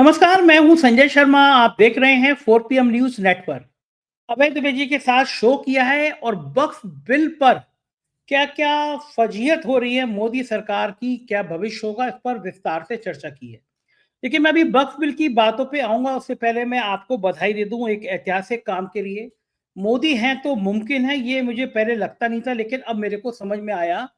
नमस्कार, मैं हूं संजय शर्मा। आप देख रहे हैं 4 PM न्यूज नेटवर्क। अभय द्विवेदी के साथ शो किया है और वक्फ बिल पर क्या-क्या फजीहत हो रही है मोदी सरकार की, क्या भविष्य होगा, इस पर विस्तार से चर्चा की है। देखिए, मैं अभी वक्फ बिल की बातों पे आऊँगा, उससे पहले मैं आपको बधाई दे दूँ एक ऐतिहासिक काम के लिए। मोदी हैं तो मुमकिन है, ये मुझे पहले लगता नहीं था, लेकिन अब मेरे को समझ में आया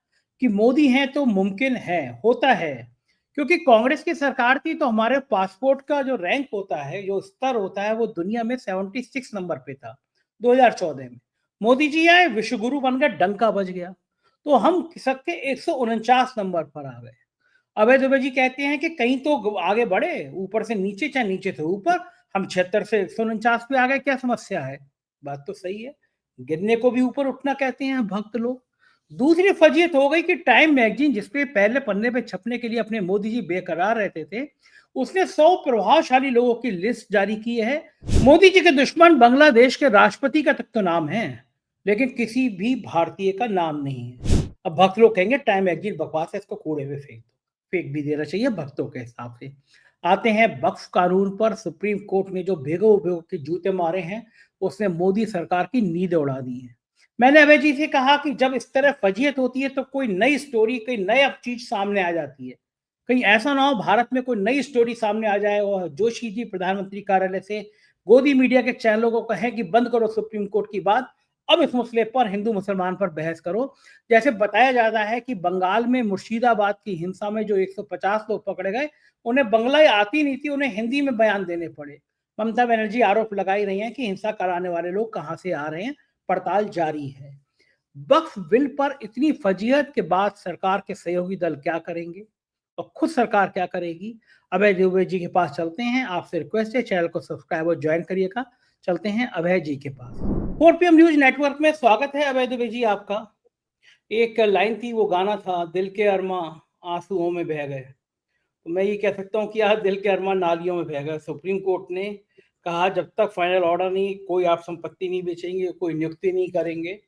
कि मोदी हैं तो मुमकिन है, होता है। क्योंकि कांग्रेस की सरकार थी तो हमारे पासपोर्ट का जो रैंक होता है, जो स्तर होता है, वो दुनिया में 76 नंबर पे था, 2014 में। मोदी जी आए, विश्व गुरु बन गए, डंका बज गया। तो हम सबके 149 नंबर पर आ गए। अभय दुबे जी कहते हैं कि कहीं तो आगे बढ़े, ऊपर से नीचे चाहे नीचे से ऊपर। हम 76 से 149 पे आ गए, क्या समस्या है? बात तो सही है। गिरने को भी ऊपर उठना कहते हैं भक्त लोग। दूसरी फजीयत हो गई कि टाइम मैगजीन, जिसपे पहले पन्ने पे छपने के लिए अपने मोदी जी बेकरार रहते थे, उसने 100 प्रभावशाली लोगों की लिस्ट जारी की है। मोदी जी के दुश्मन बांग्लादेश के राष्ट्रपति का तक तो नाम है, लेकिन किसी भी भारतीय का नाम नहीं है। अब भक्त लोग कहेंगे टाइम मैगजीन बकवास है, इसको कूड़े में फेंक दो। फेंक भी देना चाहिए भक्तों के हिसाब से। आते हैं वक्फ कानून पर। सुप्रीम कोर्ट ने जो भिगो भिगो के जूते मारे हैं, उसने मोदी सरकार की नींद उड़ा दी है। मैंने अभय जी से कहा कि जब इस तरह फजीयत होती है तो कोई नई स्टोरी, कोई नई अब चीज सामने आ जाती है। कहीं ऐसा ना हो भारत में कोई नई स्टोरी सामने आ जाए और जोशी जी प्रधानमंत्री कार्यालय से गोदी मीडिया के चैनलों को कहें कि बंद करो सुप्रीम कोर्ट की बात, अब इस मसले पर हिंदू मुसलमान पर बहस करो। जैसे बताया जाता है कि बंगाल में मुर्शिदाबाद की हिंसा में जो 150 लोग पकड़े गए, उन्हें बंगला आती नहीं थी, उन्हें हिंदी में बयान देने पड़े। ममता बनर्जी आरोप लगाई रही हैं कि हिंसा कराने वाले लोग कहां से आ रहे हैं, पड़ताल जारी है। वक्फ बिल पर इतनी फजीहत के बाद सरकार के सहयोगी दल क्या करेंगे और खुद सरकार क्या करेगी? अभय दुबे जी के पास चलते हैं। आपसे रिक्वेस्ट है, चैनल को सब्सक्राइब और ज्वाइन करिएगा। चलते हैं अभय जी के पास। 4 PM न्यूज नेटवर्क में स्वागत है अभय दुबे जी आपका। एक लाइन थी, वो गाना था, दिल के अरमा आंसुओं में बह गए। तो मैं ये कह सकता हूँ कि आज दिल के अरमान नालियों में बह गए। सुप्रीम कोर्ट ने कहा जब तक फाइनल ऑर्डर नहीं, कोई आप संपत्ति नहीं बेचेंगे, कोई नियुक्ति नहीं करेंगे।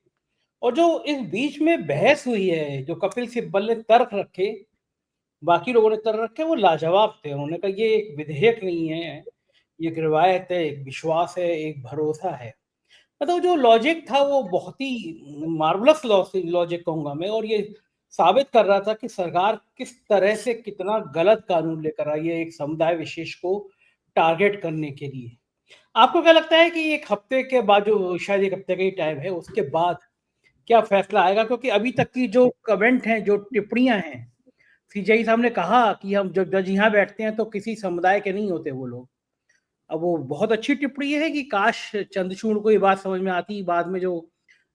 और जो इस बीच में बहस हुई है, जो कपिल सिब्बल ने तर्क रखे, बाकी लोगों ने तर्क रखे, वो लाजवाब थे। उन्होंने कहा ये एक विधेयक नहीं है, ये एक रिवायत है, एक विश्वास है, एक भरोसा है। मतलब जो लॉजिक था वो बहुत ही मार्वलस लॉजिक कहूंगा मैं, और ये साबित कर रहा था कि सरकार किस तरह से कितना गलत कानून लेकर आई है एक समुदाय विशेष को टारगेट करने के लिए। आपको क्या लगता है कि एक हफ्ते के बाद, जो शायद एक हफ्ते का ही टाइम है, उसके बाद क्या फैसला आएगा? क्योंकि अभी तक की जो कमेंट हैं, जो टिप्पणियां हैं, सीजेई साहब ने कहा कि हम जब जज यहाँ बैठते हैं तो किसी समुदाय के नहीं होते वो लोग। अब वो बहुत अच्छी टिप्पणी है कि काश चंद्रचूड़ को ये बात समझ में आती। बाद में जो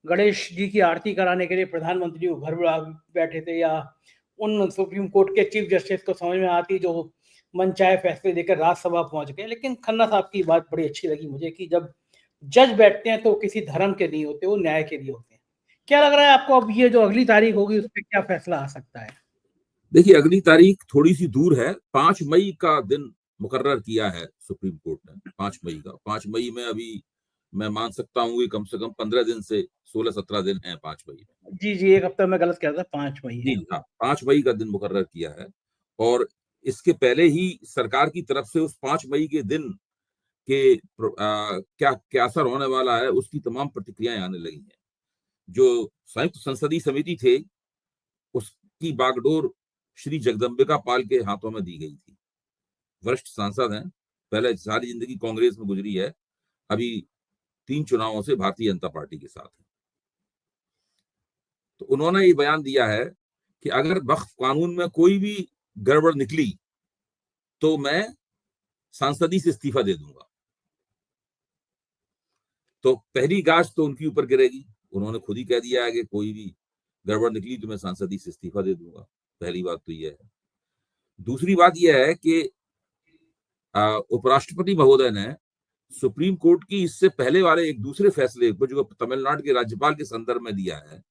गणेश जी की आरती कराने के लिए प्रधानमंत्री वो घर बुला बैठे थे, या उन सुप्रीम कोर्ट के चीफ जस्टिस को समझ में आती जो मनचाहे फैसले देकर राज्यसभा पहुंच गए। लेकिन खन्ना साहब की बात बड़ी अच्छी लगी मुझे कि जब जज बैठते हैं तो किसी धर्म के नहीं होते, वो न्याय के लिए होते हैं। क्या लग रहा है आपको, अब ये जो अगली तारीख होगी उस पर क्या फैसला आ सकता है? देखिए, अगली तारीख थोड़ी सी दूर है। 5 मई का दिन मुकर्रर किया है सुप्रीम कोर्ट ने। 5 मई का, 5 मई में अभी मैं मान सकता हूँ कि कम से कम 15 दिन से 16-17 दिन है 5 मई में। जी जी, एक हफ्ता मैं गलत कह रहा था, 5 मई जी है। हाँ, 5 मई का दिन मुकर्रर किया है। और इसके पहले ही सरकार की तरफ से उस 5 मई के दिन के क्या क्या असर होने वाला है उसकी तमाम प्रतिक्रियाएं आने लगी हैं। जो संयुक्त संसदीय समिति थे, उसकी बागडोर श्री जगदम्बिका पाल के हाथों में दी गई थी। वरिष्ठ सांसद हैं, पहले सारी जिंदगी कांग्रेस में गुजरी है, अभी 3 चुनावों से भारतीय जनता पार्टी के साथ है। तो उन्होंने ये बयान दिया है कि अगर वक्फ कानून में कोई भी गड़बड़ निकली तो मैं सांसदी से इस्तीफा दे दूंगा। तो पहली गाज तो उनके ऊपर गिरेगी। उन्होंने खुद ही कह दिया है कि कोई भी गड़बड़ निकली तो मैं सांसदी से इस्तीफा दे दूंगा। पहली बात तो यह है। दूसरी बात यह है कि उपराष्ट्रपति महोदय ने सुप्रीम कोर्ट की इससे पहले वाले एक दूसरे फैसले को जो तमिलनाडु के राज्यपाल के संदर्भ में दिया है,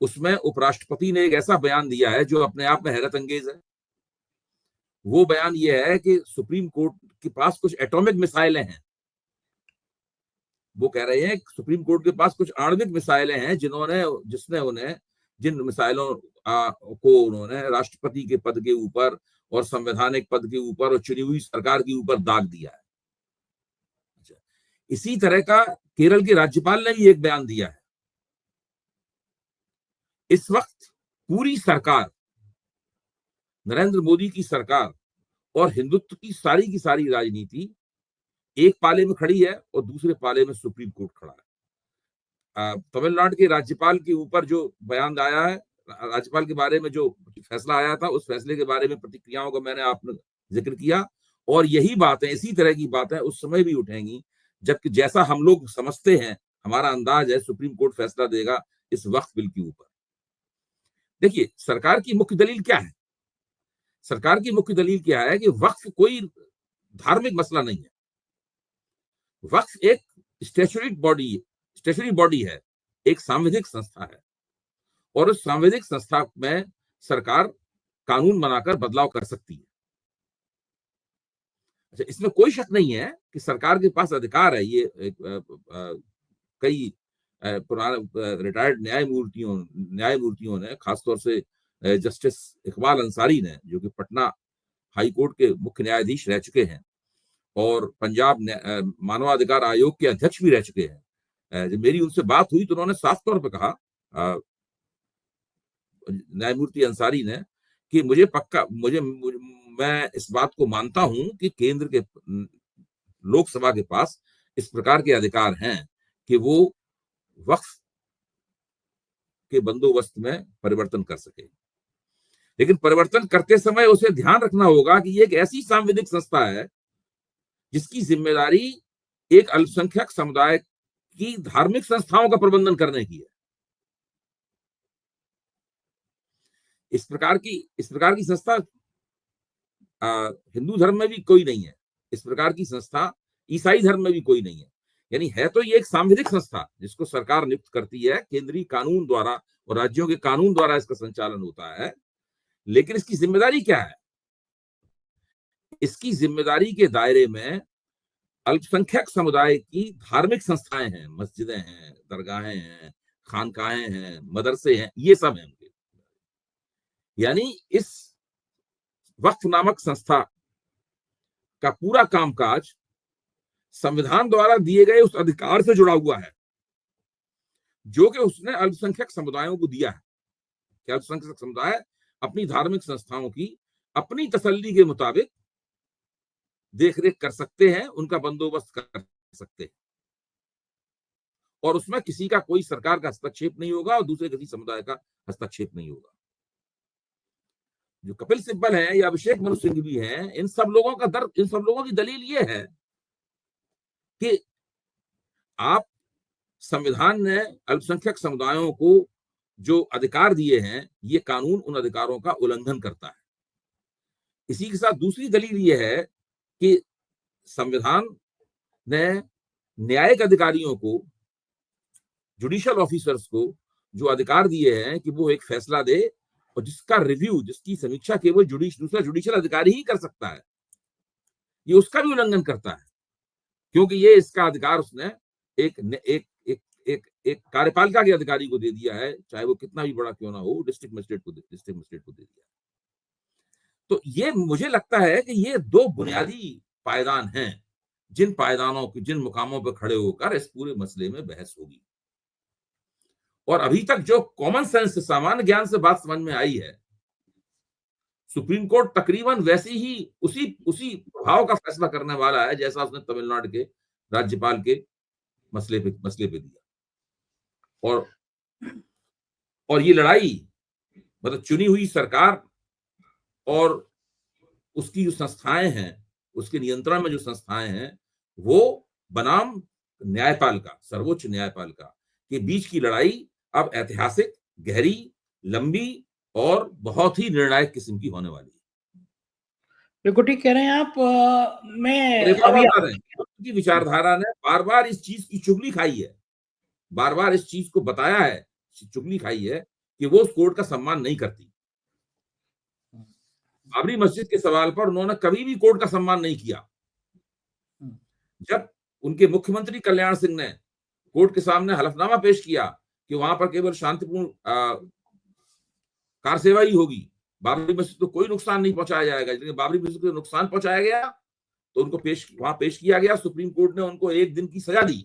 उसमें उपराष्ट्रपति ने एक ऐसा बयान दिया है जो अपने आप में हैरत अंगेज है। वो बयान ये है कि सुप्रीम कोर्ट के पास कुछ एटॉमिक मिसाइलें हैं। वो कह रहे हैं कि सुप्रीम कोर्ट के पास कुछ आणविक मिसाइलें हैं जिसने उन्हें, जिन मिसाइलों को उन्होंने राष्ट्रपति के पद के ऊपर और संवैधानिक पद के ऊपर और चुनी हुई सरकार के ऊपर दाग दिया है। इसी तरह का केरल के राज्यपाल ने भी एक बयान दिया है। इस वक्त पूरी सरकार, नरेंद्र मोदी की सरकार और हिंदुत्व की सारी राजनीति एक पाले में खड़ी है और दूसरे पाले में सुप्रीम कोर्ट खड़ा है। तमिलनाडु के राज्यपाल के ऊपर जो बयान आया है, राज्यपाल के बारे में जो फैसला आया था, उस फैसले के बारे में प्रतिक्रियाओं का मैंने आपने जिक्र किया, और यही बातें, इसी तरह की बातें उस समय भी उठेंगी जबकि जैसा हम लोग समझते हैं, हमारा अंदाज है सुप्रीम कोर्ट फैसला देगा इस वक्फ बिल के ऊपर। देखिए, सरकार की मुख्य दलील क्या है? सरकार की मुख्य दलील क्या है कि वक्फ कोई धार्मिक मसला नहीं है। वक्फ एक स्टैट्यूटरी बॉडी है, एक सांविधिक संस्था है, और उस सांविधिक संस्था में सरकार कानून बनाकर बदलाव कर सकती है। अच्छा, इसमें कोई शक नहीं है कि सरकार के पास अधिकार है। ये कई पुराने रिटायर्ड न्यायमूर्तियों ने, खासतौर से जस्टिस इकबाल अंसारी ने, जो कि पटना हाई कोर्ट के मुख्य न्यायाधीश रह चुके हैं और पंजाब मानवाधिकार आयोग के अध्यक्ष भी रह चुके हैं, जब मेरी उनसे बात हुई तो उन्होंने साफ तौर पर कहा, न्यायमूर्ति अंसारी ने, कि मैं इस बात को मानता हूं कि केंद्र के लोकसभा के पास इस प्रकार के अधिकार हैं कि वो वक्फ के बंदोबस्त में परिवर्तन कर सके। लेकिन परिवर्तन करते समय उसे ध्यान रखना होगा कि ये एक ऐसी सांविधिक संस्था है जिसकी जिम्मेदारी एक अल्पसंख्यक समुदाय की धार्मिक संस्थाओं का प्रबंधन करने की है। इस प्रकार की संस्था हिंदू धर्म में भी कोई नहीं है। इस प्रकार की संस्था ईसाई धर्म में भी कोई नहीं है। यानी है तो ये एक सांविधिक संस्था जिसको सरकार नियुक्त करती है, केंद्रीय कानून द्वारा और राज्यों के कानून द्वारा इसका संचालन होता है। लेकिन इसकी जिम्मेदारी क्या है? इसकी जिम्मेदारी के दायरे में अल्पसंख्यक समुदाय की धार्मिक संस्थाएं हैं, मस्जिदें हैं, दरगाहें हैं, खानकाहें हैं, मदरसे हैं, ये सब हैं उनके। यानी इस वक्फ नामक संस्था का पूरा कामकाज संविधान द्वारा दिए गए उस अधिकार से जुड़ा हुआ है जो कि उसने अल्पसंख्यक समुदायों को दिया है कि अल्पसंख्यक समुदाय अपनी धार्मिक संस्थाओं की अपनी तसल्ली के मुताबिक देखरेख कर सकते हैं, उनका बंदोबस्त कर सकते हैं, और उसमें किसी का कोई सरकार का हस्तक्षेप नहीं होगा और दूसरे किसी समुदाय का हस्तक्षेप नहीं होगा। जो कपिल सिब्बल हैं या अभिषेक मनु सिंह भी हैं, इन सब लोगों की दलील ये है कि आप संविधान ने अल्पसंख्यक समुदायों को जो अधिकार दिए हैं, ये कानून उन अधिकारों का उल्लंघन करता है। इसी के साथ दूसरी दलील ये है कि संविधान ने न्यायिक अधिकारियों को, जुडिशियल ऑफिसर्स को जो अधिकार दिए हैं कि वो एक फैसला दे और जिसका रिव्यू, जिसकी समीक्षा केवल दूसरा जुडिशियल अधिकारी ही कर सकता है, ये उसका भी उल्लंघन करता है, क्योंकि ये इसका अधिकार उसने एक कार्यपालिका के अधिकारी को दे दिया है, चाहे वो कितना भी बड़ा क्यों ना हो, डिस्ट्रिक्ट मजिस्ट्रेट को दे दिया। तो ये मुझे लगता है कि ये दो बुनियादी पायदान हैं जिन मुकामों पर खड़े होकर इस पूरे मसले में बहस होगी। और अभी तक जो कॉमन सेंस से, सामान्य ज्ञान से बात समझ में आई है, सुप्रीम कोर्ट तकरीबन वैसे ही उसी भाव का फैसला करने वाला है जैसा उसने तमिलनाडु के राज्यपाल के मसले पे दिया। और ये लड़ाई, मतलब चुनी हुई सरकार और उसकी जो संस्थाएं हैं, उसके नियंत्रण में जो संस्थाएं हैं, वो बनाम न्यायपालिका, सर्वोच्च न्यायपालिका के बीच की लड़ाई अब ऐतिहासिक, गहरी, लंबी और बहुत ही निर्णायक किस्म की होने वाली है। बिल्कुल ठीक कह रहे हैं आप। मैं अभी विचारधारा ने बार बार इस चीज की चुगली खाई है, बार बार इस चीज को बताया है, चुगली खाई है कि वो उस कोर्ट का सम्मान नहीं करती। बाबरी मस्जिद के सवाल पर उन्होंने कभी भी कोर्ट का सम्मान नहीं किया। जब उनके मुख्यमंत्री कल्याण सिंह ने कोर्ट के सामने हलफनामा पेश किया कि वहां पर केवल शांतिपूर्ण कार सेवा ही होगी। बाबरी मस्जिद को कोई नुकसान नहीं पहुंचाया जाएगा, लेकिन बाबरी मस्जिद को नुकसान पहुंचाया गया तो उनको वहां पेश किया गया। सुप्रीम कोर्ट ने उनको 1 दिन की सजा दी।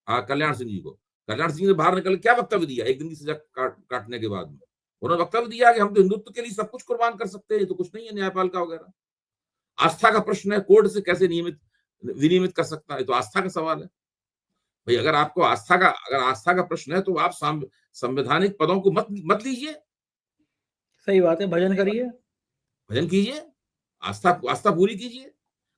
कल्याण सिंह जी को, कल्याण सिंह ने बाहर निकल क्या वक्तव्य दिया 1 दिन की सजा काटने के बाद में? उन्होंने वक्तव्य दिया कि हम तो हिंदुत्व के लिए सब कुछ कुर्बान कर सकते हैं, तो कुछ नहीं है न्यायपालिका वगैरह। आस्था का प्रश्न है, कोर्ट से कैसे विनियमित कर सकता है, तो आस्था का सवाल है भाई। अगर आस्था का प्रश्न है तो आप संवैधानिक पदों को मत लीजिए। सही बात है, भजन करिए, भजन कीजिए, आस्था पूरी कीजिए।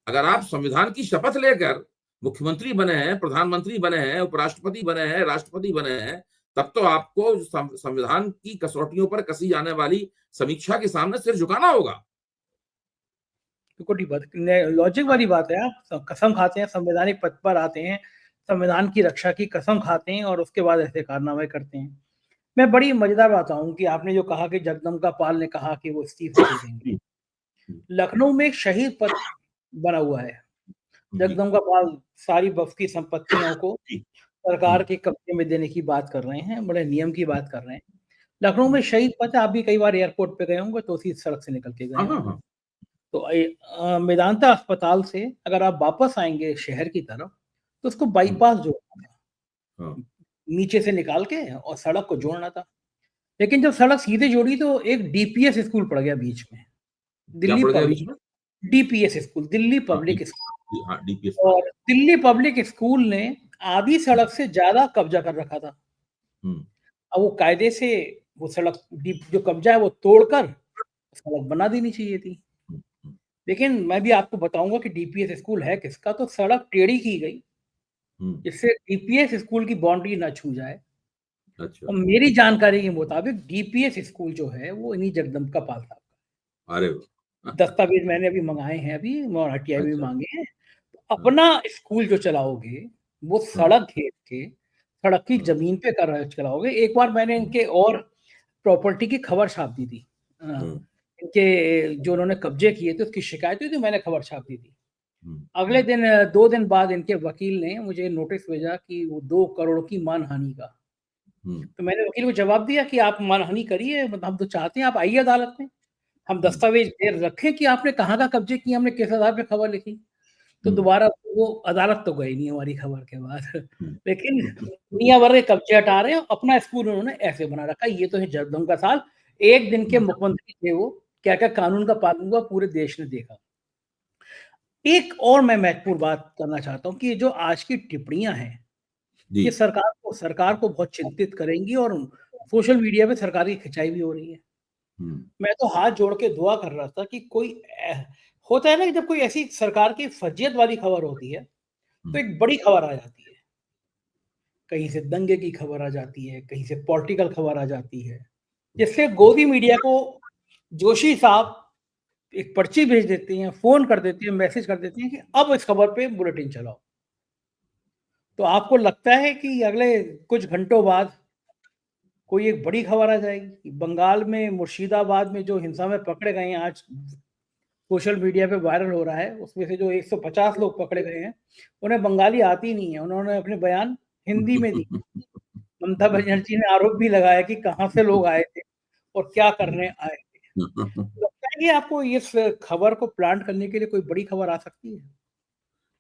अगर आप संविधान की शपथ लेकर मुख्यमंत्री बने हैं, प्रधानमंत्री बने हैं, उपराष्ट्रपति बने हैं, राष्ट्रपति बने हैं, तब तो आपको संविधान की कसौटियों पर कसी जाने वाली समीक्षा के सामने सिर झुकाना होगा। लॉजिक वाली बात है। आप कसम खाते हैं, संवैधानिक पद पर आते हैं, संविधान की रक्षा की कसम खाते हैं और उसके बाद ऐसे कारनामे करते हैं। मैं बड़ी मजेदार बात हूँ कि आपने जो कहा कि जगदम्बिका पाल ने कहा कि वो इस्तीफा दे देंगे। लखनऊ में एक शहीद पद बना हुआ है। जगदम्बिका पाल सारी बफ की संपत्तियों को सरकार के कब्जे में देने की बात कर रहे हैं, बड़े नियम की बात कर रहे हैं। लखनऊ में शहीद पद, आप भी कई बार एयरपोर्ट पे गए होंगे तो उसी सड़क से निकल के गए होंगे। तो मेदांता अस्पताल से अगर आप वापस आएंगे शहर की तरफ तो उसको बाईपास जोड़ना था, नीचे से निकाल के और सड़क को जोड़ना था। लेकिन जब सड़क सीधे जोड़ी तो एक डीपीएस स्कूल पड़ गया बीच में, DPS school, Delhi public school. और दिल्ली पब्लिक स्कूल ने आधी सड़क से ज्यादा कब्जा कर रखा था। अब वो कायदे से वो सड़क जो कब्जा है वो तोड़कर सड़क बना देनी चाहिए थी। लेकिन मैं भी आपको बताऊंगा कि डीपीएस स्कूल है किसका। तो सड़क टेढ़ी की गई जिससे डीपीएस स्कूल की बाउंड्री ना छू जाए। अच्छा। और मेरी जानकारी के मुताबिक डीपीएस स्कूल जो है वो इन्हीं जगदम्बिका पाल साहब का। अरे दस्तावेज मैंने अभी मंगाए हैं, अभी और हटिया भी मांगे हैं। तो अपना स्कूल जो चलाओगे वो सड़क घेर के सड़क की जमीन पे कर चलाओगे। एक बार मैंने इनके और प्रॉपर्टी की खबर छाप दी थी, इनके जो उन्होंने कब्जे किए थे उसकी शिकायत हुई थी, मैंने खबर छाप दी थी। अगले दिन 2 दिन बाद इनके वकील ने मुझे नोटिस भेजा कि वो 2 करोड़ की मानहानि का। तो मैंने वकील को जवाब दिया कि आप मानहानि करिए, मतलब हम तो चाहते हैं आप आइए अदालत में, हम दस्तावेज रखें कि आपने कहाँ का कब्जे किए, हमने किस आधार पे खबर लिखी। तो दोबारा वो अदालत तो गई नहीं हमारी खबर के बाद। लेकिन दुनिया भर के कब्जे हटा रहे हैं, अपना स्कूल उन्होंने ऐसे बना रखा। ये तो है जगदम्बिका साल, एक दिन के मुख्यमंत्री थे वो, क्या क्या कानून का पालन हुआ पूरे देश ने देखा। एक और मैं महत्वपूर्ण बात करना चाहता हूँ कि जो आज की टिप्पणियां हैं ये सरकार को बहुत चिंतित करेंगी और सोशल मीडिया पे सरकार की खिंचाई भी हो रही है। मैं तो हाथ जोड़ के दुआ कर रहा था कि कोई होता है ना कि जब कोई ऐसी सरकार की फर्जियत वाली खबर होती है तो एक बड़ी खबर आ जाती है, कहीं से दंगे की खबर आ जाती है, कहीं से पॉलिटिकल खबर आ जाती है, जिससे गोदी मीडिया को जोशी साहब एक पर्ची भेज देती हैं, फोन कर देती हैं, मैसेज कर देती हैं कि अब इस खबर पे बुलेटिन चलाओ। तो आपको लगता है कि अगले कुछ घंटों बाद कोई एक बड़ी खबर आ जाएगी? बंगाल में मुर्शिदाबाद में जो हिंसा में पकड़े गए हैं, आज सोशल मीडिया पे वायरल हो रहा है, उसमें से जो 150 लोग पकड़े गए हैं उन्हें बंगाली आती नहीं है, उन्होंने अपने बयान हिंदी में दी। ममता बनर्जी ने आरोप भी लगाया कि कहां से लोग आए थे और क्या करने आए थे। लगता है कि आपको इस खबर को प्लांट करने के लिए कोई बड़ी खबर आ सकती है?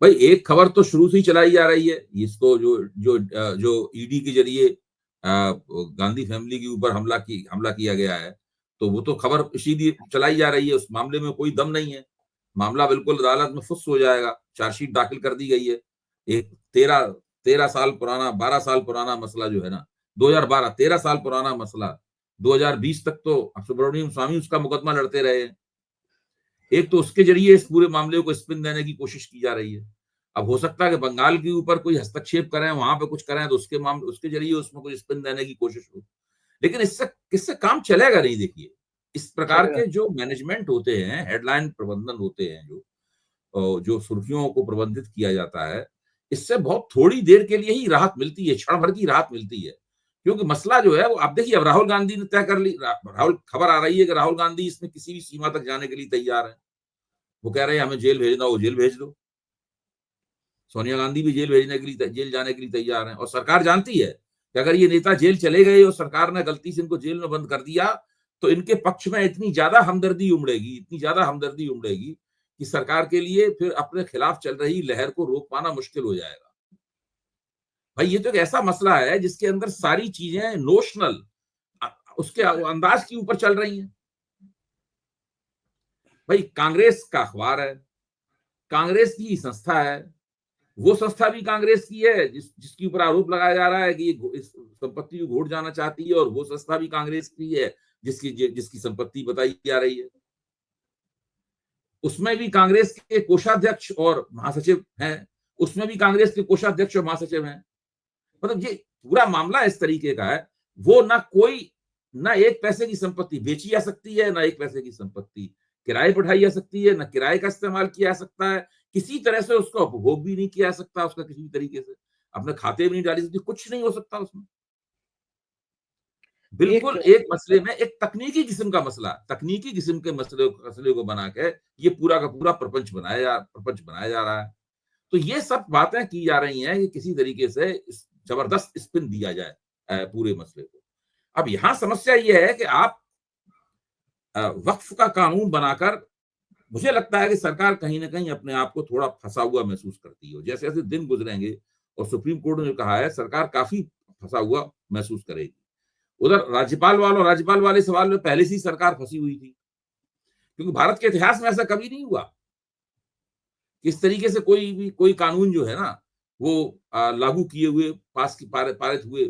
भाई एक खबर तो शुरू से ही चलाई जा रही है, इसको जो ईडी के जरिए गांधी फैमिली के ऊपर हमला किया गया है, तो वो तो खबर इसीलिए चलाई जा रही है। उस मामले में कोई दम नहीं है, मामला बिल्कुल अदालत में फुस हो जाएगा। चार्जशीट दाखिल कर दी गई है। एक 13 साल पुराना, 12 साल पुराना मसला जो है ना, 2012 13 साल पुराना मसला, 2020 तक तो सुब्रमण्यम स्वामी उसका मुकदमा लड़ते रहे हैं। एक तो उसके जरिए इस पूरे मामले को स्पिन देने की कोशिश की जा रही है। अब हो सकता है कि बंगाल के ऊपर कोई हस्तक्षेप करें, वहां पे कुछ करें, तो उसके जरिए उसमें कुछ स्पिन देने की कोशिश हो। लेकिन इससे काम चलेगा नहीं। देखिए, इस प्रकार के जो मैनेजमेंट होते हैं, हेडलाइन प्रबंधन होते हैं, जो सुर्खियों को प्रबंधित किया जाता है, इससे बहुत थोड़ी देर के लिए ही राहत मिलती है, क्षण भर की राहत मिलती है। क्योंकि मसला जो है वो आप देखिए, अब राहुल गांधी ने तय कर ली, खबर आ रही है कि राहुल गांधी इसमें किसी भी सीमा तक जाने के लिए तैयार है। वो कह रहे हैं हमें जेल भेजना हो जेल भेज दो। सोनिया गांधी भी जेल जाने के लिए तैयार हैं। और सरकार जानती है कि अगर ये नेता जेल चले गए और सरकार ने गलती से इनको जेल में बंद कर दिया तो इनके पक्ष में इतनी ज्यादा हमदर्दी उमड़ेगी कि सरकार के लिए फिर अपने खिलाफ चल रही लहर को रोक पाना मुश्किल हो जाएगा। भाई ये तो एक ऐसा मसला है जिसके अंदर सारी चीजें नोशनल उसके अंदाज के ऊपर चल रही हैं। भाई कांग्रेस का अखबार है, कांग्रेस की संस्था है, वो संस्था भी कांग्रेस की है जिसके ऊपर आरोप लगाया जा रहा है कि ये इस संपत्ति को घोट जाना चाहती है, और वो संस्था भी कांग्रेस की है जिसकी संपत्ति बताई जा रही है। उसमें भी कांग्रेस के कोषाध्यक्ष और महासचिव हैं, उसमें भी कांग्रेस के कोषाध्यक्ष और महासचिव हैं। मतलब ये पूरा मामला इस तरीके का है, वो ना एक पैसे की संपत्ति बेची जा सकती है, ना एक पैसे की संपत्ति किराए पर उठाई जा सकती है, ना किराए का इस्तेमाल किया जा सकता है, किसी तरह से उसका उपभोग भी नहीं किया जा सकता, उसका किसी तरीके से अपने खाते में नहीं डाली सकती, कुछ नहीं हो सकता उसमें। बिल्कुल एक मसले में एक तकनीकी किस्म के मसले को बना के ये पूरा का पूरा प्रपंच बनाया जा रहा है। तो ये सब बातें की जा रही हैं कि किसी तरीके से जबरदस्त स्पिन दिया जाए पूरे मसले को। अब यहां समस्या ये है कि आप वक्फ का कानून बनाकर, मुझे लगता है कि सरकार कहीं ना कहीं अपने आप को थोड़ा फंसा हुआ महसूस करती है। जैसे जैसे दिन गुजरेंगे और सुप्रीम कोर्ट ने जो कहा है, सरकार काफी फंसा हुआ महसूस करेगी। उधर राज्यपाल वाले सवाल में पहले से ही सरकार फंसी हुई थी, क्योंकि भारत के इतिहास में ऐसा कभी नहीं हुआ इस तरीके से कोई कानून जो है ना वो लागू किए हुए पारित हुए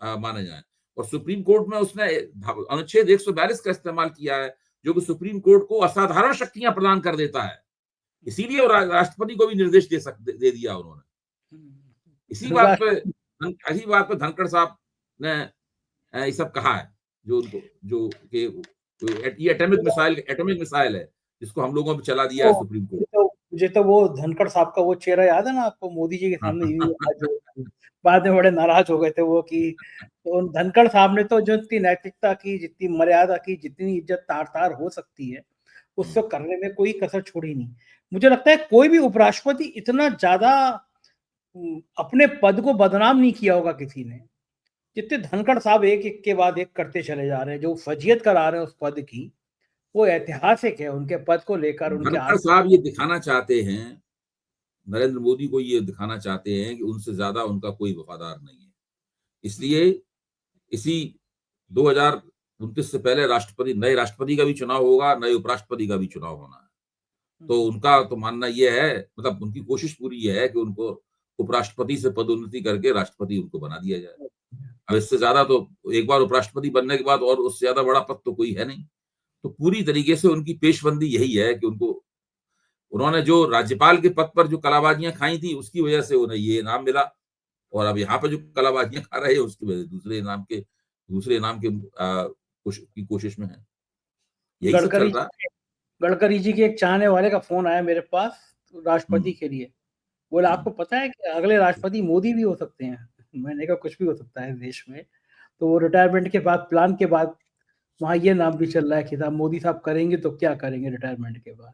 माने जाए। और सुप्रीम कोर्ट में उसने अनुच्छेद 142 का इस्तेमाल किया है, जो कि सुप्रीम कोर्ट को असाधारण शक्तियां प्रदान कर देता है। इसीलिए राष्ट्रपति को भी निर्देश दे दिया उन्होंने। इसी बात पे धनखड़ साहब ने ये सब कहा है, जो ये एटॉमिक मिसाइल है जिसको हम लोगों पे चला दिया है सुप्रीम कोर्ट। मुझे तो वो धनखड़ साहब का वो चेहरा याद है ना आपको, मोदी जी के सामने बाद में बड़े नाराज हो गए थे वो, कि तो धनखड़ साहब ने तो जो इतनी नैतिकता की, जितनी मर्यादा की, जितनी इज्जत तार हो सकती है उससे करने में कोई कसर छोड़ी नहीं। मुझे लगता है कोई भी उपराष्ट्रपति इतना ज्यादा अपने पद को बदनाम नहीं किया होगा किसी ने, जितने धनखड़ साहब एक एक के बाद एक करते चले जा रहे हैं। जो फजीयत करा रहे हैं उस पद की, वो ऐतिहासिक है उनके पद को लेकर। धनखड़ साहब ये दिखाना चाहते हैं, नरेंद्र मोदी को ये दिखाना चाहते हैं कि उनसे ज्यादा उनका कोई वफादार नहीं है। इसलिए इसी 2029 से पहले नए राष्ट्रपति का भी चुनाव होगा, नए उपराष्ट्रपति का भी चुनाव होना है। तो उनका तो मानना यह है, मतलब उनकी कोशिश पूरी है कि उनको उपराष्ट्रपति से पदोन्नति करके राष्ट्रपति उनको बना दिया जाए। अब इससे ज्यादा तो एक बार उपराष्ट्रपति बनने के बाद और उससे ज्यादा बड़ा पद तो कोई है नहीं। तो पूरी तरीके से उनकी पेशबंदी यही है कि उन्होंने जो राज्यपाल के पद पर जो कलाबाजियां खाई थी उसकी वजह से उन्हें ये इनाम मिला, और अब यहाँ पे जो कलाबाजियां खा रहे हैं उसकी वजह से दूसरे इनाम की कोशिश में है। यही सब चल रहा है। गडकरी जी के एक चाहने वाले का फोन आया मेरे पास राष्ट्रपति के लिए, बोला आपको पता है कि अगले राष्ट्रपति मोदी भी हो सकते हैं। मैंने कहा कुछ भी हो सकता है देश में। तो वो रिटायरमेंट के बाद, प्लान के बाद वहां ये नाम भी चल रहा है कि साहब मोदी साहब करेंगे तो क्या करेंगे रिटायरमेंट के बाद।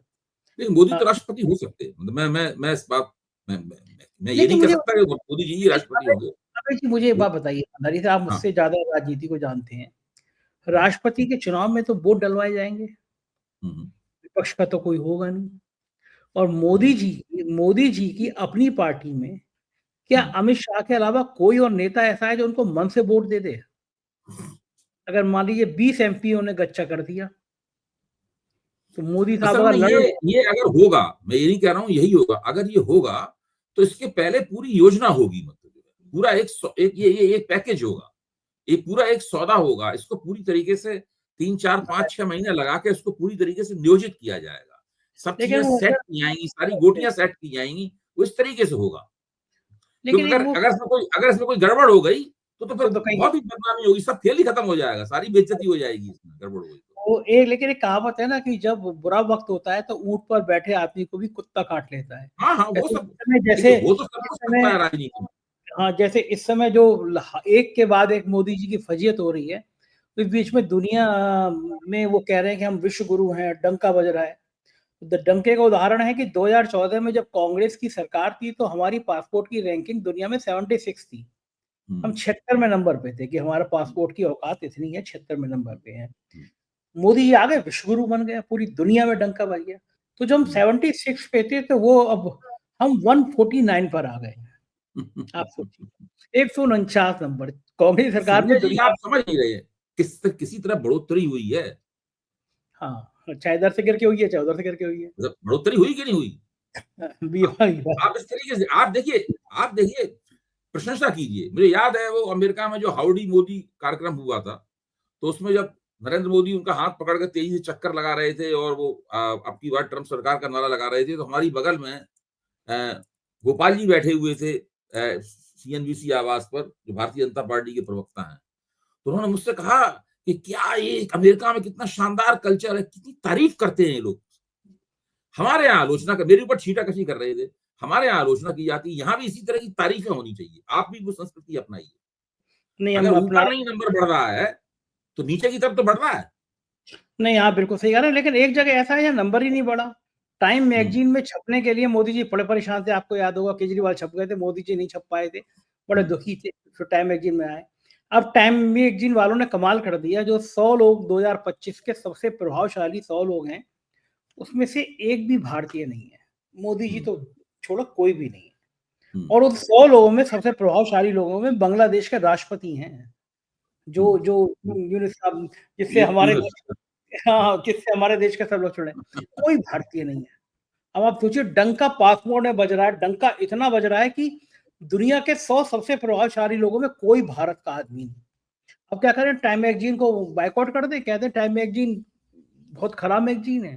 लेकिन मोदी तो राष्ट्रपति हो सकते हैं। मतलब मैं इस बात मैं ये नहीं कह सकता कि मोदी जी ही राष्ट्रपति होंगे। जी मुझे एक बात बताइए, ईमानदारी से, आप मुझसे ज्यादा राजनीति को जानते हैं। राष्ट्रपति के चुनाव में तो वोट डलवाए जाएंगे, विपक्ष का तो कोई होगा नहीं। और मोदी जी की अपनी पार्टी में क्या अमित शाह के अलावा कोई और नेता ऐसा है जो उनको मन से वोट दे दे? अगर मान लीजिए 20 एमपीओ ने गच्चा कर दिया तो मोदी साहब ये अगर होगा, मैं ये नहीं कह रहा हूं यही होगा, अगर ये होगा तो इसके पहले पूरी योजना होगी, मतलब पूरा एक पैकेज होगा, एक पूरा एक सौदा होगा। इसको पूरी तरीके से 3, 4, 5, 6 महीने लगा के इसको पूरी तरीके से नियोजित किया जाएगा। सब चीजें सेट की जाएंगी, सारी गोटियां सेट की जाएंगी, वो इस तरीके से होगा। क्योंकि अगर इसमें कोई गड़बड़ हो गई तो फिर बहुत ही बदनामी होगी, सब खेल ही खत्म हो जाएगा, सारी बेइज्जती हो जाएगी इसमें गड़बड़ हुई तो। लेकिन एक कहावत है ना कि जब बुरा वक्त होता है तो ऊंट पर बैठे आदमी को भी कुत्ता काट लेता है। हाँ, वो सब जैसे जैसे इस समय जो एक के बाद एक मोदी जी की फजीयत हो रही है, तो इस बीच में दुनिया में वो कह रहे हैं कि हम विश्व गुरु हैं, डंका बज रहा है। डंके का उदाहरण है कि 2014 में जब कांग्रेस की सरकार थी तो हमारी पासपोर्ट की रैंकिंग दुनिया में 76 थी। हम 76वें नंबर पे थे कि हमारा पासपोर्ट की औकात इतनी है, 76वें नंबर पे है। मोदी जी आ गए, विश्वगुरु बन गया, पूरी दुनिया में डंका बज गया। तो जो हम 76 पे थे, तो वो अब हम 149 पर आ गए हैं। आप सोचिए, 149 नंबर, कांग्रेस सरकार में संजय जी दुनिया। आप समझ नहीं रहे हैं, किसी तरह बढ़ोतरी हुई है, हाँ, चाहे इधर से करके हुई है, चाहे उधर से करके हुई है। मतलब बढ़ोतरी हुई कि नहीं हुई? बीमारी आप इस तरीके से आप देखिए प्रशंसा कीजिए। मुझे याद है वो अमेरिका में जो हाउडी मोदी कार्यक्रम हुआ था, तो उसमें जब नरेंद्र मोदी उनका हाथ पकड़ कर तेजी से चक्कर लगा रहे थे और वो अब की बार ट्रम्प सरकार का नारा लगा रहे थे, तो हमारी बगल में गोपाल जी बैठे हुए थे सीएनबीसी आवास पर, जो भारतीय जनता पार्टी के प्रवक्ता हैं। तो उन्होंने मुझसे कहा कि क्या ये अमेरिका में कितना शानदार कल्चर है, कितनी तारीफ करते हैं ये लोग। हमारे यहाँ आलोचना कर, मेरे ऊपर छींटाकशी कर रहे थे। हमारे यहाँ आलोचना की जाती है, यहाँ भी इसी तरह की तारीफें होनी चाहिए। आप भी वो संस्कृति अपनाइए। नहीं, अगर हम अपना ऊपर नहीं नंबर बढ़ रहा है, तो नीचे की तरफ तो बढ़ रहा है। नहीं, हाँ, बिल्कुल सही कह रहे हैं, लेकिन एक जगह ऐसा है जहाँ नंबर ही नहीं बढ़ा। टाइम मैगज़ीन में छपने के लिए मोदी जी बड़े परेशान थे, आपको याद होगा, केजरीवाल छप गए थे, मोदी जी नहीं छप पाए थे, बड़े दुखी थे, फिर टाइम मैगज़ीन में आए। अब टाइम मैगज़ीन वालों ने कमाल कर दिया, जो 100 लोग 2025 के सबसे प्रभावशाली 100 लोग हैं, उसमें से एक भी भारतीय नहीं है। मोदी जी तो छोड़ो, कोई भी नहीं है। और उन 100 लोगों में सबसे प्रभावशाली लोगों में बांग्लादेश के राष्ट्रपति हैं, जो जो यूनुस साहब, जिससे हमारे यूनुस। हाँ, किससे हमारे देश के सब लोग चुने, कोई भारतीय नहीं है। अब आप सोचिए, डंका पासपोर्ट में बज रहा है, डंका इतना बज रहा है कि दुनिया के 100 सबसे प्रभावशाली लोगों में कोई भारत का आदमी नहीं। अब क्या करें, टाइम मैगज़ीन को बायकॉट कर दें? कहते हैं टाइम मैगज़ीन बहुत खराब मैगज़ीन है।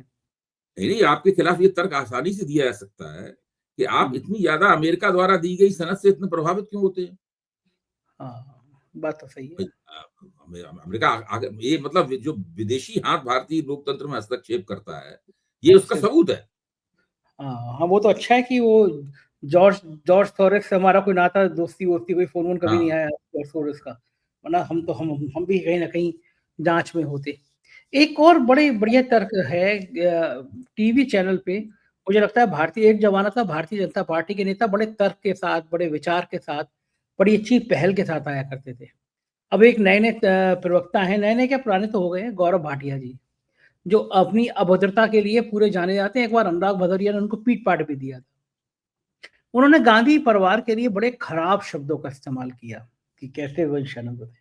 नहीं, आपके खिलाफ ये तर्क आसानी से दिया जा सकता है कि आप हुँ। इतनी ज्यादा अमेरिका द्वारा दी गई सनद से इतने प्रभावित क्यों होते हैं? हाँ, बात तो सही भाई, है। अमेरिका ये मतलब जो विदेशी हाथ भारतीय लोकतंत्र में हस्तक्षेप करता है, ये उसका सिर्फ सबूत है। हाँ, हाँ, वो तो अच्छा है कि वो जॉर्ज जॉर्ज सोरोस से हमारा कोई नाता, दोस्ती-वोस्ती, कोई फ़ोन-वोन कभी नहीं हाँ, आया जॉर्ज सोरोस का, वरना हम भी कहीं न कहीं जाँच में होते। एक और बड़े बढ़िया तर्क है, टीवी चैनल पे, मुझे लगता है भारतीय, एक ज़माना था भारतीय जनता पार्टी के नेता बड़े तर्क के साथ, बड़े विचार के साथ, बड़ी अच्छी पहल के साथ आया करते थे। अब एक नए-नए प्रवक्ता हैं, नए-नए क्या, पुराने तो हो गए हैं, गौरव भाटिया जी, जो अपनी अभद्रता के लिए पूरे जाने जाते हैं। एक बार अनुराग भदौरिया ने उनको पीट-पाट भी दिया था। उन्होंने गांधी परिवार के लिए बड़े खराब शब्दों का इस्तेमाल किया कि कैसे वंशानुगत है,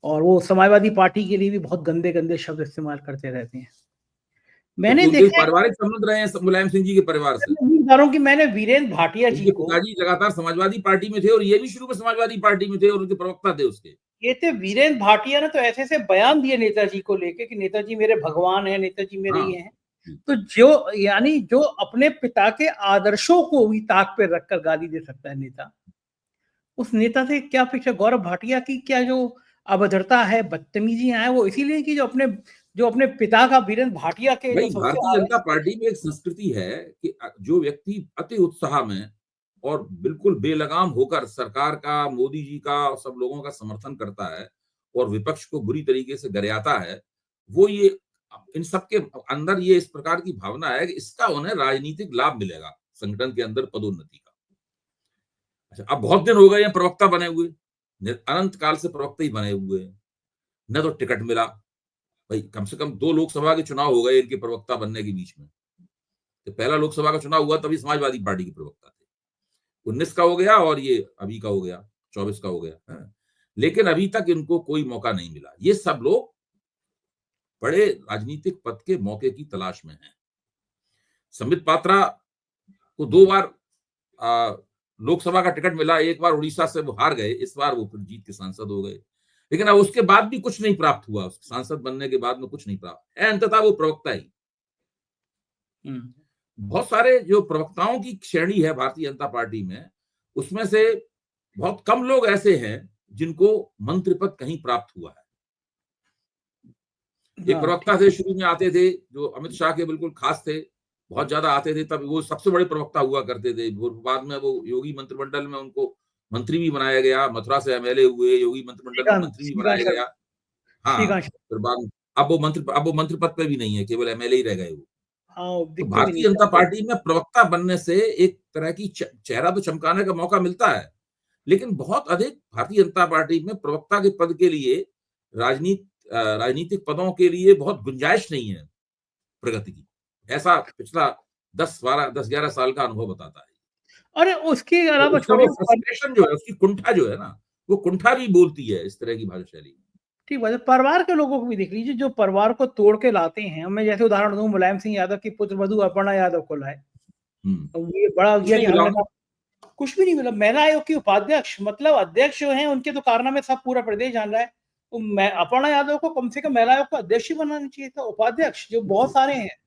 और वो समाजवादी पार्टी के लिए भी बहुत गंदे-गंदे शब्द इस्तेमाल करते रहते हैं। क्योंकि मैंने उनके देखा है, पारिवारिक संबंध रहे हैं मुलायम सिंह जी के परिवार से। मैं उम्मीदवारों की, मैंने वीरेंद्र भाटिया जी उनके को, पिताजी लगातार समाजवादी पार्टी में थे और ये भी शुरू में समाजवादी पार्टी में थे और उनके प्रवक्ता थे उसके। ये थे वीरेंद्र भाटिया ने तो ऐसे-ऐसे बयान दिए नेताजी को लेके कि नेताजी मेरे भगवान हैं, नेताजी मेरे हाँ। ये हैं। तो जो, यानी जो अपने पिता के आदर्शों को भी ताक पे रखकर गाली दे सकता है नेता, उस नेता से क्या अपेक्षा? गौरव भाटिया की क्या जो अभद्रता है, बदतमीजियाँ हैं, वो इसीलिए कि जो अपने पिता का, वीरेंद्र भाटिया के जो भाई सबसे भारतीय जनता आदर्श। पार्टी में एक संस्कृति है कि जो व्यक्ति अति उत्साह में और बिल्कुल बेलगाम होकर सरकार का, मोदी जी का और सब लोगों का समर्थन करता है और विपक्ष को बुरी तरीके से गरियाता है, वो ये इन सबके अंदर ये इस प्रकार की भावना है कि इसका उन्हें राजनीतिक लाभ मिलेगा संगठन के अंदर पदोन्नति का। अच्छा, अब बहुत दिन हो गए हैं प्रवक्ता बने हुए, अनंत काल से प्रवक्ता ही बने हुए हैं, न तो टिकट मिला। भाई कम से कम 2 लोकसभा के चुनाव हो गए इनके प्रवक्ता बनने के बीच में। तो पहला लोकसभा का चुनाव हुआ तभी समाजवादी पार्टी के प्रवक्ता थे। 19 का हो गया और ये अभी का हो गया, 24 का हो गया, हैं। लेकिन अभी तक इनको कोई मौका नहीं मिला। ये सब लोग बड़े राजनीतिक पद के मौके की तलाश में हैं। संबित पात्रा को 2 बार अ, लोकसभा का टिकट मिला, एक बार उड़ीसा से वो हार गए, इस बार वो फिर जीत के सांसद हो गए। लेकिन अब उसके बाद भी कुछ नहीं प्राप्त हुआ, सांसद बनने के बाद में कुछ नहीं प्राप्त है, अंततः वो प्रवक्ता ही। हुँ। बहुत सारे जो प्रवक्ताओं की श्रेणी है भारतीय जनता पार्टी में, उसमें से बहुत कम लोग ऐसे हैं जिनको मंत्री पद कहीं प्राप्त हुआ है। एक हाँ, प्रवक्ता ठीक। थे, शुरू में आते थे, जो अमित शाह के बिल्कुल खास थे, बहुत ज्यादा आते थे, तब वो सबसे बड़े प्रवक्ता हुआ करते थे। वो बाद में वो योगी मंत्रिमंडल में उनको मंत्री भी बनाया गया, मथुरा से एमएलए हुए, योगी मंत्रिमंडल में मंत्री भी श्रीकांत बनाया शर्मा, गया। हाँ, श्रीकांत शर्मा। फिर बाद में अब वो मंत्री पद पे भी नहीं है, केवल एमएलए ही रह गए वो। हाँ, वो तो दिखते भी नहीं भारतीय जनता चाहते। पार्टी में प्रवक्ता बनने से एक तरह की चेहरा तो चमकाने का मौका मिलता है, लेकिन बहुत अधिक भारतीय जनता पार्टी में प्रवक्ता के पद के लिए राजनीतिक पदों के लिए बहुत गुंजाइश नहीं है प्रगति की। ऐसा पिछला 10-11 साल का अनुभव बताता है। और उसके तो अलावा उसका वो छोड़िए फ्रस्ट्रेशन जो है, उसकी कुंठा जो है ना, वो कुंठा भी बोलती है इस तरह की भाषा शैली में। ठीक बात है, परिवार के लोगों को भी देख लीजिए जो परिवार को तोड़ के लाते हैं। मैं जैसे उदाहरण दूं, मुलायम सिंह यादव की पुत्रवधू अपर्णा यादव को लाए, तो ये बड़ा कुछ किया नहीं कि मिला हमने उन्हें। कहा कुछ भी नहीं मिला। महिला आयोग की उपाध्यक्ष, मतलब अध्यक्ष जो हैं उनके तो कारनामे सब पूरा प्रदेश जान रहा है। तो मैं अपर्णा यादव को कम से कम महिला आयोग का अध्यक्ष ही बनाना चाहिए था, उपाध्यक्ष जो बहुत सारे हैं।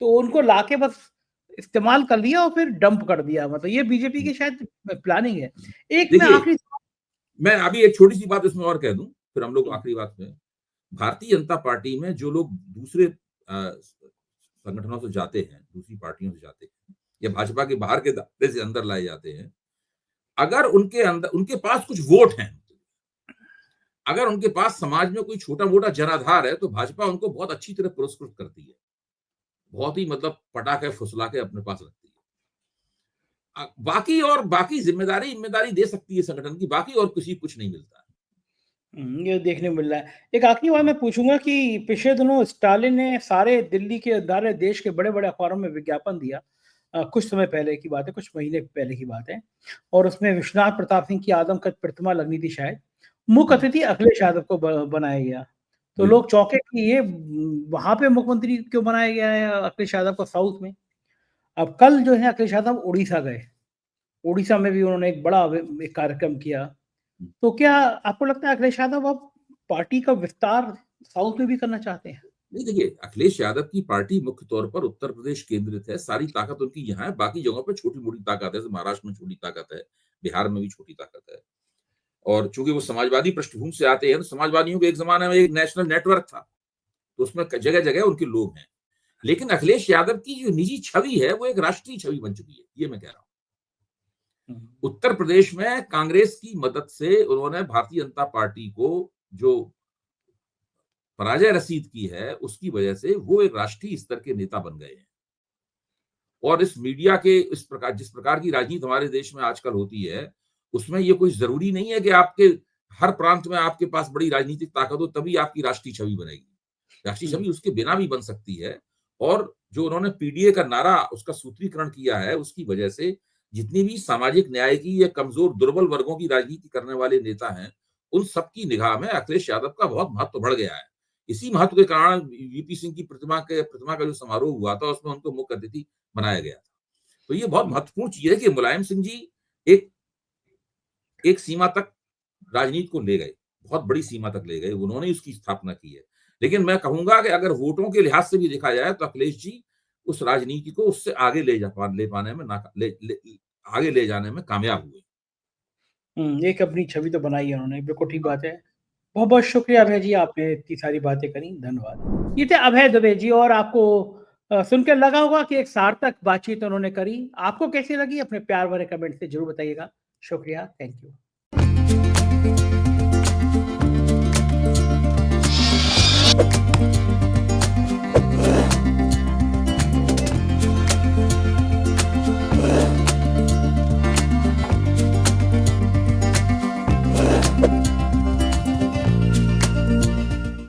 तो उनको लाके बस इस्तेमाल कर लिया और फिर डंप कर दिया। मतलब ये बीजेपी की शायद प्लानिंग है। एक मैं देखिए, आखिरी मैं अभी एक छोटी-सी बात इसमें और कह दूं, फिर हम लोग हुँ, आखिरी बात में। भारतीय जनता पार्टी में जो लोग दूसरे संगठनों से जाते हैं, दूसरी पार्टियों से जाते हैं या भाजपा के बाहर के दायरे से अंदर लाए जाते हैं, अगर उनके पास कुछ वोट हैं, अगर उनके पास समाज में कोई छोटा-मोटा जनाधार है, तो भाजपा उनको बहुत अच्छी तरह पुरस्कृत करती है। बहुत ही मतलब पटा के, फुसला के अपने पास रखती है। बाकी ज़िम्मेदारी दे सकती है संगठन की, बाकी और किसी कुछ नहीं मिलता है। ये देखने को मिल रहा है। एक आखिरी बात मैं पूछूँगा कि पिछले दिनों स्टालिन ने सारे दिल्ली के सारे देश के बड़े-बड़े अखबारों में विज्ञापन दिया। कुछ समय पहले की बात है, कुछ महीने पहले की बात है, और उसमें विश्वनाथ प्रताप सिंह की आदमकद प्रतिमा लगनी थी शायद। मुख्य हुँ, अतिथि अखिलेश यादव को बनाया गया। तो जी। लोग चौंके कि ये वहाँ पे मुख्यमंत्री क्यों बनाया गया है अखिलेश यादव को साउथ में। अब कल जो है अखिलेश यादव उड़ीसा गए। उड़ीसा में भी उन्होंने एक बड़ा एक कार्यक्रम किया। हुँ। तो क्या आपको लगता है अखिलेश यादव अब पार्टी का विस्तार साउथ में भी करना चाहते हैं? नहीं देखिए, अखिलेश यादव की पार्टी मुख्य तौर पर उत्तर प्रदेश केंद्रित है, सारी ताकत उनकी यहाँ है, बाकी जगहों पे छोटी-मोटी ताकत है, जैसे महाराष्ट्र में छोटी ताकत है, बिहार में भी छोटी ताकत है। और चूँकि वो समाजवादी पृष्ठभूमि से आते हैं, तो समाजवादियों के एक ज़माने में एक नेशनल नेटवर्क था, तो उसमें क जगह-जगह उनके लोग हैं। लेकिन अखिलेश यादव की जो निजी छवि है, वो एक राष्ट्रीय छवि बन चुकी है, ये मैं कह रहा हूँ। हुँ, उत्तर प्रदेश में कांग्रेस की मदद से उन्होंने भारतीय जनता पार्टी को जो पराजय रसीद की है, उसकी वजह से वो एक राष्ट्रीय स्तर के नेता बन गए हैं। और इस मीडिया के जिस प्रकार की राजनीति हमारे देश में आजकल होती है, उसमें ये कोई ज़रूरी नहीं है कि आपके हर प्रांत में आपके पास बड़ी राजनीतिक ताकत हो, तभी आपकी राष्ट्रीय छवि बनेगी। राष्ट्रीय हुँ, छवि उसके बिना भी बन सकती है। और जो उन्होंने पीडीए का नारा उसका सूत्रीकरण किया है, उसकी वजह से जितनी भी सामाजिक न्याय की या कमज़ोर दुर्बल वर्गों की राजनीति करने वाले नेता हैं, उन सबकी निगाह में अखिलेश यादव का बहुत महत्व बढ़ गया है। इसी महत्व के कारण वीपी सिंह की प्रतिमा का जो समारोह हुआ था, उसमें उनको मुख्य अतिथि बनाया गया था। तो ये बहुत हुँ, महत्वपूर्ण चीज़ है कि मुलायम सिंह जी एक एक सीमा तक राजनीति को ले गए, बहुत बड़ी सीमा तक ले गए, उन्होंने ही उसकी स्थापना की है। लेकिन मैं कहूँगा कि अगर वोटों के लिहाज से भी देखा जाए तो अखिलेश जी उस राजनीति को उससे आगे ले पाने में नाका ले ले आगे ले जाने में कामयाब हुए। हुँ, एक अपनी छवि तो बनाई है उन्होंने, बिल्कुल ठीक बात है। बहुत-बहुत शुक्रिया अभय जी, आपने इतनी सारी बातें करी, धन्यवाद। ये थे अभय दुबे जी, और आपको सुनकर लगा होगा कि एक सार्थक बातचीत उन्होंने करी। आपको कैसी लगी? अपने प्यार भरे कमेंट से ज़रूर बताइएगा। शुक्रिया, थैंक यू।